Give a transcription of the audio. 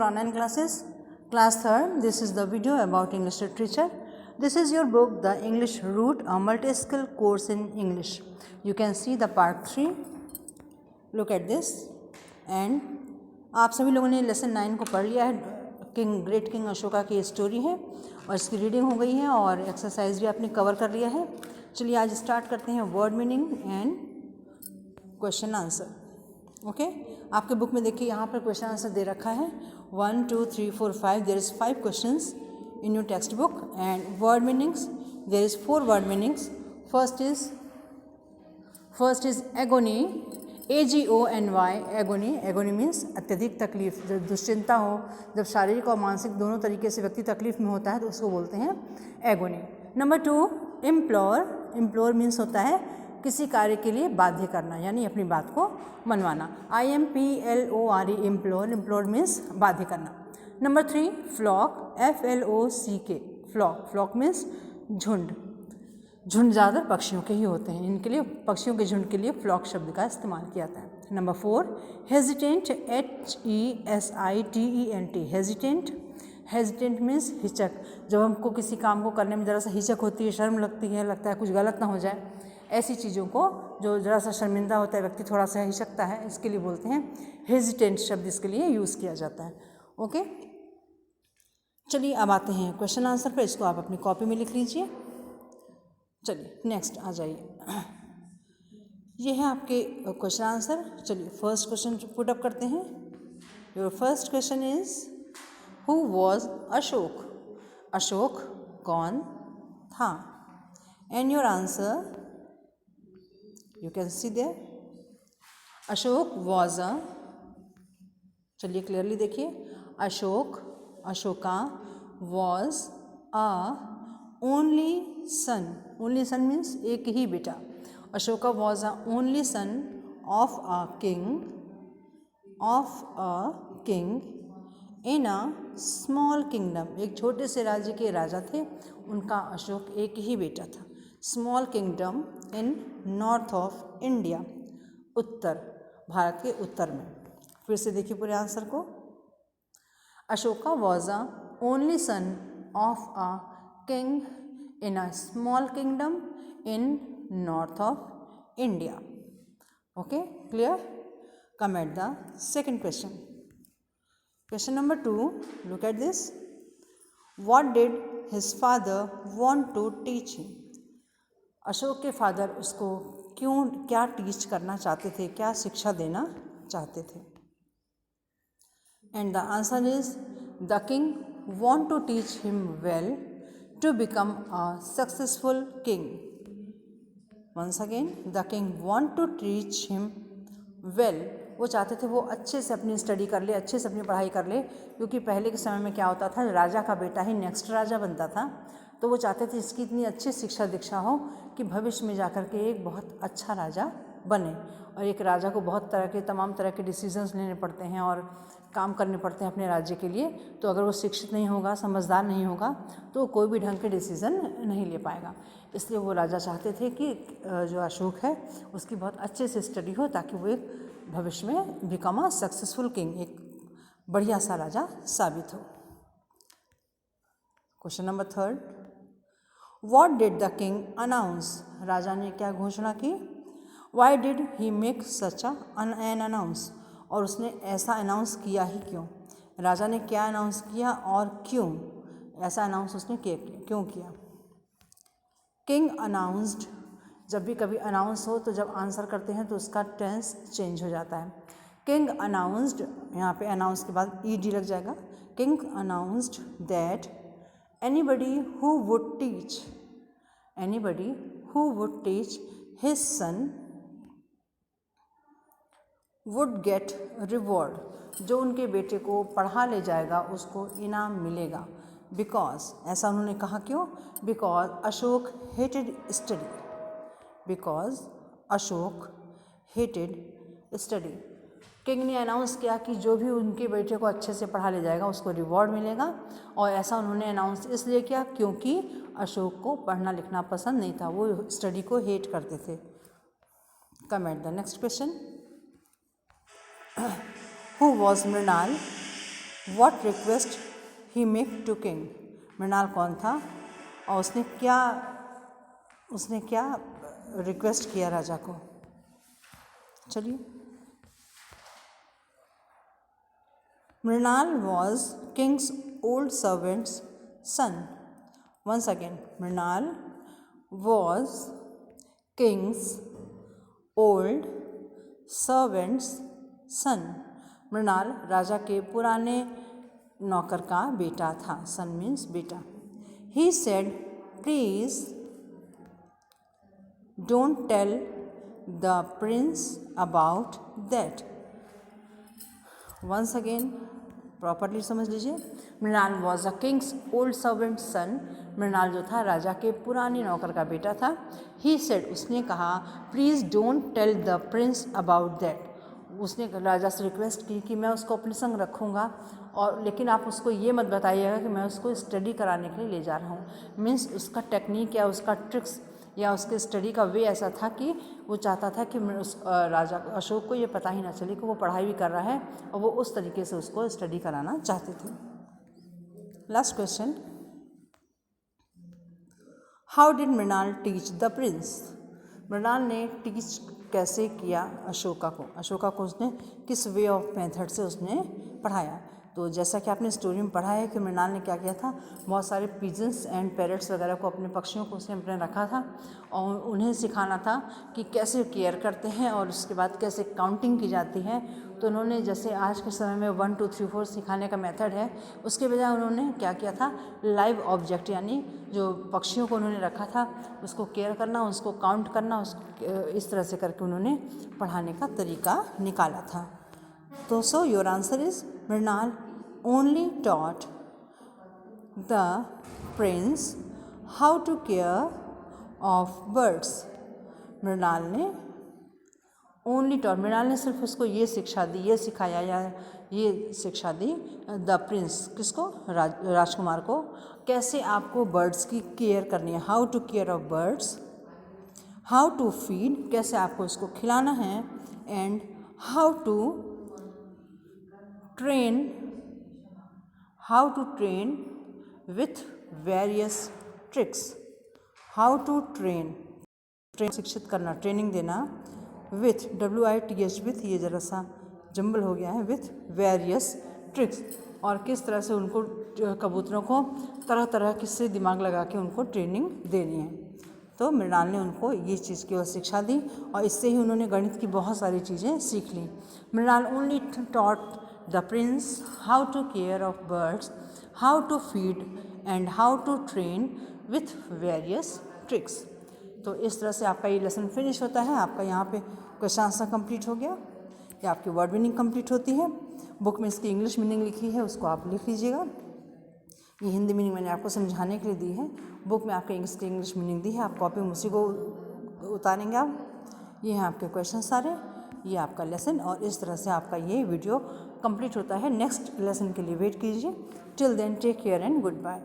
online classes. Class 3rd, this is the video about English literature. This is your book, The English Root, a multi-skill course in English. You can see the part 3. Look at this. And आप सभी लोगों ने lesson 9 को पढ़ लिया है. Great king Ashoka की story है और इसकी रीडिंग हो गई है और एक्सरसाइज भी आपने कवर कर लिया है. चलिए आज स्टार्ट करते हैं word meaning and question answer. Okay, आपके बुक में देखिए यहाँ पर क्वेश्चन आंसर दे रखा है 1 2 3 4 5. There is 5 questions in your textbook. And word meanings, there is 4 word meanings. First is agony, AGONY. agony means अत्यधिक तकलीफ. जब दुश्चिंता हो, जब शारीरिक और मानसिक दोनों तरीके से व्यक्ति तकलीफ में होता है तो उसको बोलते हैं एगोनी. नंबर 2 इम्प्लोर मीन्स होता है किसी कार्य के लिए बाध्य करना, यानी अपनी बात को मनवाना. IMPLORE इम्प्लोर मीन्स बाध्य करना. Number 3 flock, FLOCK. Flock means झुंड. ज़्यादातर पक्षियों के ही होते हैं, इनके लिए पक्षियों के झुंड के लिए फ्लॉक शब्द का इस्तेमाल किया जाता है. Number 4 hesitant, HESITENT. Hesitant means हिचक. जब हमको किसी काम को करने में ज़रा सा हिचक होती है, शर्म लगती है, लगता है कुछ गलत ना हो जाए, ऐसी चीज़ों को जो ज़रा सा शर्मिंदा होता है व्यक्ति, थोड़ा सा हिचकता है, इसके लिए बोलते हैं हेजिटेंट शब्द इसके लिए यूज़ किया जाता है. ओके, चलिए अब आते हैं क्वेश्चन आंसर पर. इसको आप अपनी कॉपी में लिख लीजिए. चलिए नेक्स्ट आ जाइए. ये है आपके क्वेश्चन आंसर. चलिए फर्स्ट क्वेश्चन पुट अप करते हैं. Your first question is who was Ashok. Ashok कौन था. And your answer you can see there. Ashok was a, चलिए क्लियरली देखिए. Ashoka was a only son. Only son means एक ही बेटा. Ashoka was a only son of a king in a small kingdom. एक छोटे से राज्य के राजा थे, उनका अशोक एक ही बेटा था. Small kingdom in north of India, उत्तर भारत के उत्तर में. फिर से देखिए पूरे आंसर को. Ashoka was a only son of a king in a small kingdom in north of India. Okay, clear? Come at the second question. Question number 2, look at this. What did his father want to teach him? Ashok के father उसको क्या teach करना चाहते थे, क्या शिक्षा देना चाहते थे. And the answer is the king want to teach him well to become a successful king. Once again, the king want to teach him well. वो चाहते थे वो अच्छे से अपनी स्टडी कर ले, अच्छे से अपनी पढ़ाई कर ले, क्योंकि पहले के समय में क्या होता था, राजा का बेटा ही नेक्स्ट राजा बनता था. तो वो चाहते थे इसकी इतनी अच्छी शिक्षा दीक्षा हो कि भविष्य में जाकर के एक बहुत अच्छा राजा बने. और एक राजा को बहुत तमाम तरह के डिसीजंस लेने पड़ते हैं और काम करने पड़ते हैं अपने राज्य के लिए. तो अगर वो शिक्षित नहीं होगा, समझदार नहीं होगा, तो कोई भी ढंग के डिसीज़न नहीं ले पाएगा. इसलिए वो राजा चाहते थे कि जो अशोक है उसकी बहुत अच्छे से स्टडी हो, ताकि वो एक भविष्य में बिकम अ सक्सेसफुल किंग, एक बढ़िया सा राजा साबित हो. Question number 3, what did the king announce. राजा ने क्या घोषणा की. Why did he make such an announce. और उसने ऐसा अनाउंस किया ही क्यों. राजा ने क्या अनाउंस किया और क्यों ऐसा अनाउंस उसने क्यों किया. King announced. जब भी कभी अनाउंस हो तो जब आंसर करते हैं तो उसका टेंस चेंज हो जाता है. किंग अनाउंस्ड, यहाँ पे अनाउंस के बाद ईडी लग जाएगा. King announced that anybody who would teach his son would get reward. जो उनके बेटे को पढ़ा ले जाएगा उसको इनाम मिलेगा. बिकॉज, ऐसा उन्होंने कहा क्यों. Because Ashok hated study. King ने अनाउंस किया कि जो भी उनके बेटे को अच्छे से पढ़ा ले जाएगा उसको रिवॉर्ड मिलेगा. और ऐसा उन्होंने अनाउंस इसलिए किया क्योंकि अशोक को पढ़ना लिखना पसंद नहीं था, वो स्टडी को हेट करते थे. Come at the next question. Who was Mrinal? What request he make to king? Mrinal कौन था और उसने क्या रिक्वेस्ट किया राजा को? चलिए, Mrinal was king's old servant's son. Once again, Mrinal was king's old servant's son. Mrinal राजा के पुराने नौकर का बेटा था. Son means बेटा. He said, please don't tell the prince about that. Once again, properly समझ लीजिए. Mrinal was a king's old servant son. Mrinal जो था राजा के पुराने नौकर का बेटा था. ही सेड, उसने कहा, please don't tell the prince about that. उसने राजा से रिक्वेस्ट की कि मैं उसको अपने संग रखूँगा और लेकिन आप उसको ये मत बताइएगा कि मैं उसको स्टडी कराने के लिए ले जा रहा हूँ. मीन्स उसका टेक्निक या उसका ट्रिक्स या उसके स्टडी का वे ऐसा था कि वो चाहता था कि उस राजा अशोक को ये पता ही ना चले कि वो पढ़ाई भी कर रहा है और वो उस तरीके से उसको स्टडी कराना चाहते थे. Last question, how did Mrinal teach the prince? Mrinal ने टीच कैसे किया अशोका को उसने किस वे ऑफ मेथड से उसने पढ़ाया? तो जैसा कि आपने स्टोरी में पढ़ा है कि मृणाल ने क्या किया था, बहुत सारे पिजन्स एंड पैरट्स वगैरह को, अपने पक्षियों को उसने अपने रखा था और उन्हें सिखाना था कि कैसे केयर करते हैं और उसके बाद कैसे काउंटिंग की जाती है. तो उन्होंने जैसे आज के समय में 1 2 3 4 सिखाने का मेथड है, उसके बजाय उन्होंने क्या किया था, लाइव ऑब्जेक्ट यानी जो पक्षियों को उन्होंने रखा था उसको केयर करना, उसको काउंट करना, उसको इस तरह से करके उन्होंने पढ़ाने का तरीका निकाला था. तो so your answer is Mrinal only taught the prince how to care of birds. Mrinal ने सिर्फ उसको ये शिक्षा दी, ये सिखाया या ये शिक्षा दी द प्रिंस, किसको, राजकुमार को, कैसे आपको बर्ड्स की केयर करनी है. How to care of birds, how to feed, कैसे आपको उसको खिलाना है, and how to train with various tricks. How to train शिक्षित करना, ट्रेनिंग देना, with WITH with, ये ज़रा सा जंबल हो गया है, with various tricks, और किस तरह से उनको कबूतरों को तरह तरह से दिमाग लगा के उनको ट्रेनिंग देनी है. तो मृणाल ने उनको ये चीज़ की शिक्षा दी और इससे ही उन्होंने गणित की बहुत सारी चीज़ें सीख ली. Mrinal only taught the prince how to care of birds, how to feed and how to train with various tricks. तो इस तरह से आपका ये लेसन फिनिश होता है. आपका यहाँ पे क्वेश्चन आंसर कंप्लीट हो गया या आपकी वर्ड मीनिंग कंप्लीट होती है. बुक में इसकी इंग्लिश मीनिंग लिखी है, उसको आप लिख लीजिएगा. ये हिंदी मीनिंग मैंने आपको समझाने के लिए दी है. बुक में आपके इसकी इंग्लिश मीनिंग दी है, आप कॉपी में उसी को उतारेंगे आप. ये हैं आपके क्वेश्चन सारे, ये आपका लेसन, और इस तरह से आपका ये वीडियो कंप्लीट होता है. नेक्स्ट लेसन के लिए वेट कीजिए. Till then take care and good bye.